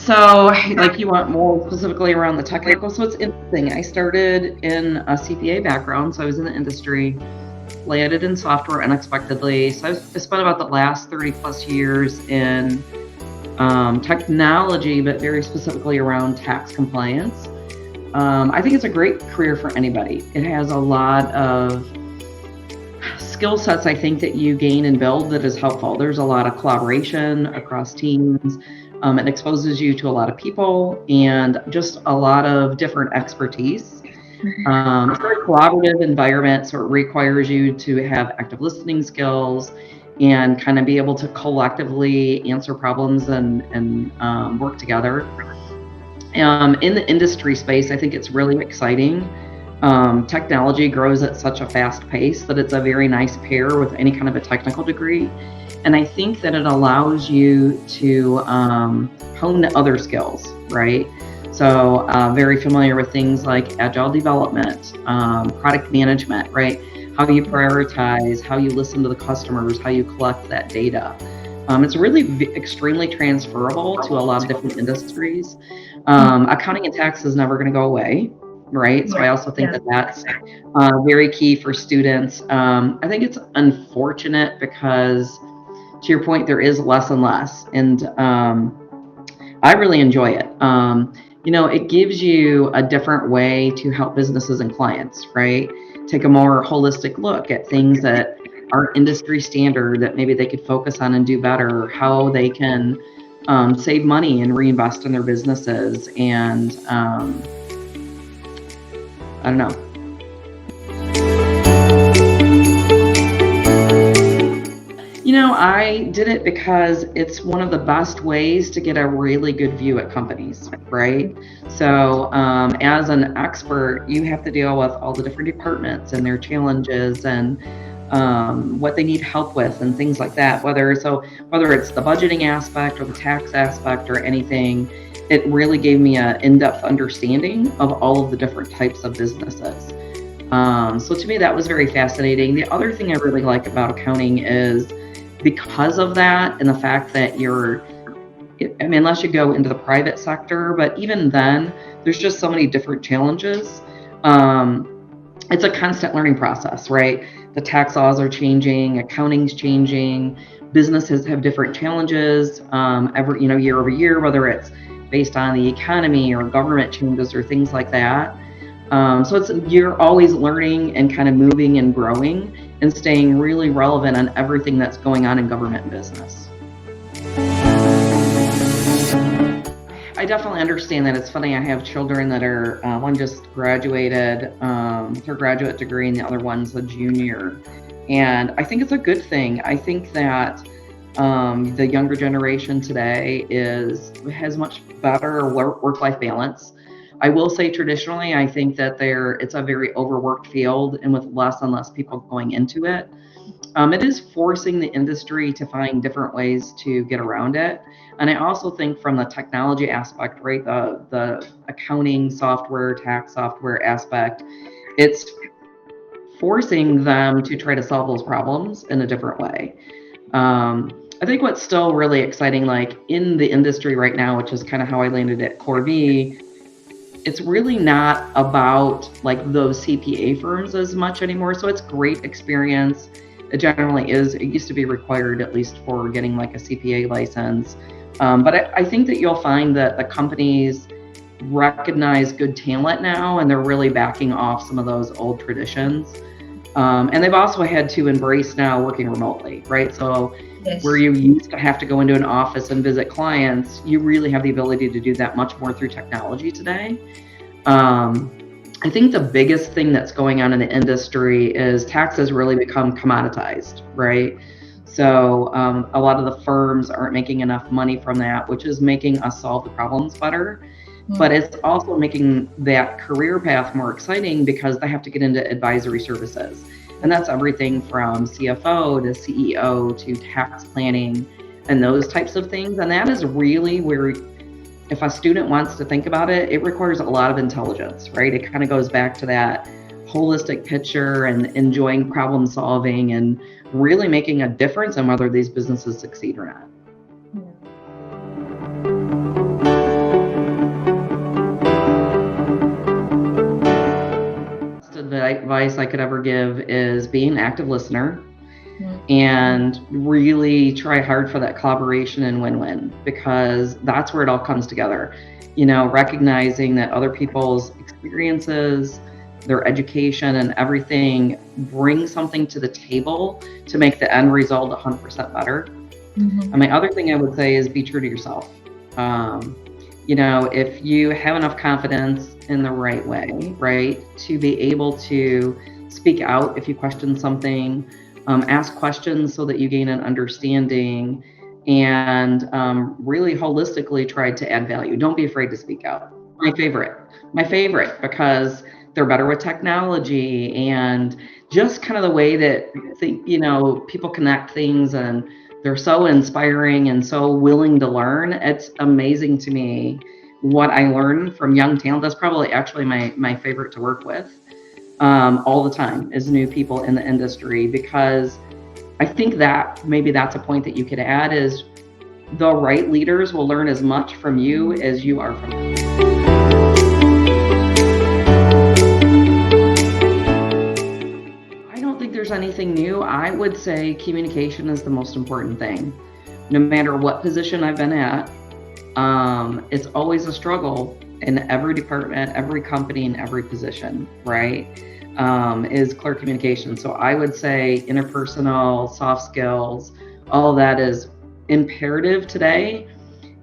So, like, you want more specifically around the technical. So it's interesting. I started in a CPA background, so I was in the industry, landed in software unexpectedly. So I spent about the last 30 plus years in technology, but very specifically around tax compliance. I think it's a great career for anybody. It has a lot of skill sets, I think, that you gain and build that is helpful. There's a lot of collaboration across teams. It exposes you to a lot of people and just a lot of different expertise. It's a very collaborative environment, so it requires you to have active listening skills and kind of be able to collectively answer problems and work together. In the industry space, I think it's really exciting. Technology grows at such a fast pace that it's a very nice pair with any kind of a technical degree. And I think that it allows you to hone other skills, right? So very familiar with things like agile development, product management, right? How you prioritize, how you listen to the customers, how you collect that data. It's really extremely transferable to a lot of different industries. Accounting and tax is never going to go away, right? So I also think that that's very key for students. I think it's unfortunate because, to your point, there is less and less, and I really enjoy it. It gives you a different way to help businesses and clients, right? Take a more holistic look at things that are industry standard that maybe they could focus on and do better, how they can save money and reinvest in their businesses. And I don't know. I did it because it's one of the best ways to get a really good view at companies, right? So as an expert, you have to deal with all the different departments and their challenges and what they need help with and things like that. Whether it's the budgeting aspect or the tax aspect or anything, it really gave me an in-depth understanding of all of the different types of businesses. So to me, that was very fascinating. The other thing I really like about accounting is because of that and the fact that unless you go into the private sector, but even then, there's just so many different challenges. It's a constant learning process, right? The tax laws are changing, accounting's changing, businesses have different challenges year over year, whether it's based on the economy or government changes or things like that. So you're always learning and kind of moving and growing and staying really relevant on everything that's going on in government and business. I definitely understand that. It's funny, I have children that are, one just graduated with her graduate degree and the other one's a junior. And I think it's a good thing. I think that the younger generation today has much better work-life balance. I will say traditionally, I think that it's a very overworked field, and with less and less people going into it, it is forcing the industry to find different ways to get around it. And I also think from the technology aspect, right, the accounting software, tax software aspect, it's forcing them to try to solve those problems in a different way. I think what's still really exciting, like in the industry right now, which is kind of how I landed at Corby, it's really not about like those CPA firms as much anymore. So it's great experience. It generally is. It used to be required at least for getting like a CPA license. But I think that you'll find that the companies recognize good talent now, and they're really backing off some of those old traditions. And they've also had to embrace now working remotely, right? So yes. Where you used to have to go into an office and visit clients, you really have the ability to do that much more through technology today. I think the biggest thing that's going on in the industry is tax has really become commoditized, right? So a lot of the firms aren't making enough money from that, which is making us solve the problems better. But it's also making that career path more exciting because they have to get into advisory services. And that's everything from CFO to CEO to tax planning and those types of things. And that is really where, if a student wants to think about it, it requires a lot of intelligence, right? It kind of goes back to that holistic picture and enjoying problem solving and really making a difference in whether these businesses succeed or not. advice I could ever give is be an active listener Mm. and really try hard for that collaboration and win-win, because that's where it all comes together. Recognizing that other people's experiences, their education and everything bring something to the table to make the end result 100% better. Mhm. And my other thing I would say is be true to yourself. If you have enough confidence in the right way, right, to be able to speak out if you question something, ask questions so that you gain an understanding, and really holistically try to add value. Don't be afraid to speak out. My favorite, because they're better with technology and just kind of the way that people connect things, and they're so inspiring and so willing to learn. It's amazing to me what I learn from young talent. That's probably actually my favorite to work with all the time, is new people in the industry, because I think that maybe that's a point that you could add, is the right leaders will learn as much from you as you are from them. I don't think there's anything new. I would say communication is the most important thing. No matter what position I've been at, it's always a struggle in every department, every company, and every position, right? Is clear communication. So I would say interpersonal, soft skills, all of that is imperative today.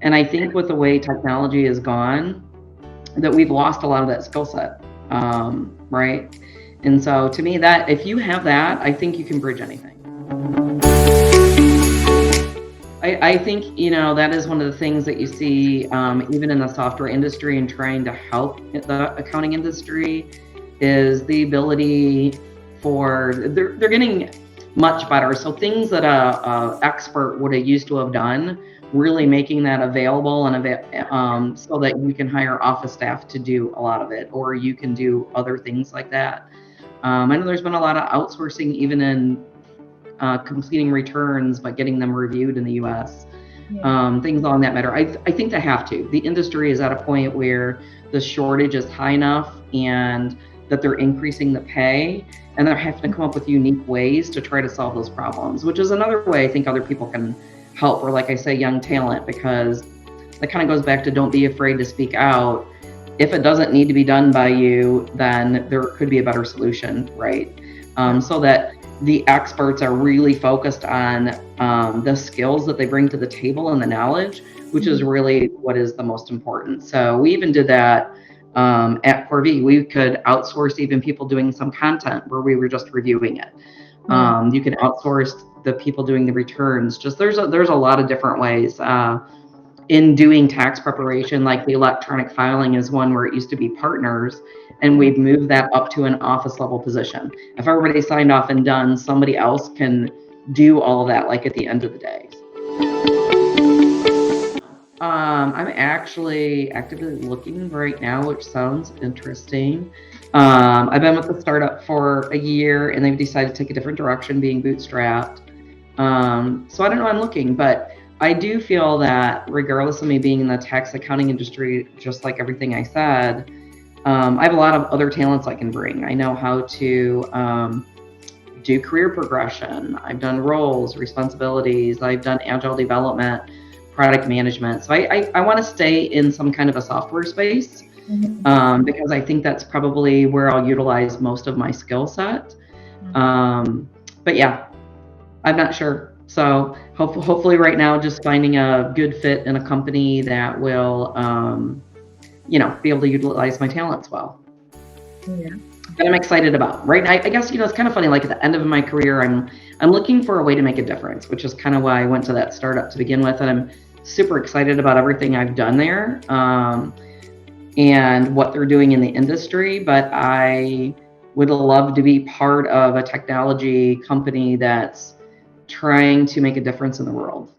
And I think with the way technology has gone, that we've lost a lot of that skill set, right? And so to me, that if you have that, I think you can bridge anything. I think, that is one of the things that you see even in the software industry and trying to help the accounting industry, is the ability for, they're getting much better. So things that a expert would have used to have done, really making that available, and so that you can hire office staff to do a lot of it, or you can do other things like that. I know there's been a lot of outsourcing even in completing returns, but getting them reviewed in the U.S. Things along that matter. I think they have to. The industry is at a point where the shortage is high enough, and that they're increasing the pay, and they're having to come up with unique ways to try to solve those problems, which is another way I think other people can help, or like I say, young talent, because that kind of goes back to don't be afraid to speak out. If it doesn't need to be done by you, then there could be a better solution, right? So that the experts are really focused on the skills that they bring to the table and the knowledge, which is really what is the most important. So we even did that at Corby. We could outsource even people doing some content where we were just reviewing it. You can outsource the people doing the returns. Just there's a lot of different ways in doing tax preparation. Like the electronic filing is one where it used to be partners, and we've moved that up to an office level position. If everybody signed off and done, somebody else can do all of that, like at the end of the day. I'm actually actively looking right now, which sounds interesting. I've been with the startup for a year, and they've decided to take a different direction, being bootstrapped. So I don't know, I'm looking, but I do feel that regardless of me being in the tax accounting industry, just like everything I said, I have a lot of other talents I can bring. I know how to do career progression. I've done roles, responsibilities. I've done agile development, product management. So I want to stay in some kind of a software space, because I think that's probably where I'll utilize most of my skill set. But yeah, I'm not sure. So hopefully right now, just finding a good fit in a company that will, be able to utilize my talents well. Yeah. That I'm excited about, right? I guess, it's kind of funny, like at the end of my career, I'm looking for a way to make a difference, which is kind of why I went to that startup to begin with. And I'm super excited about everything I've done there and what they're doing in the industry. But I would love to be part of a technology company that's trying to make a difference in the world.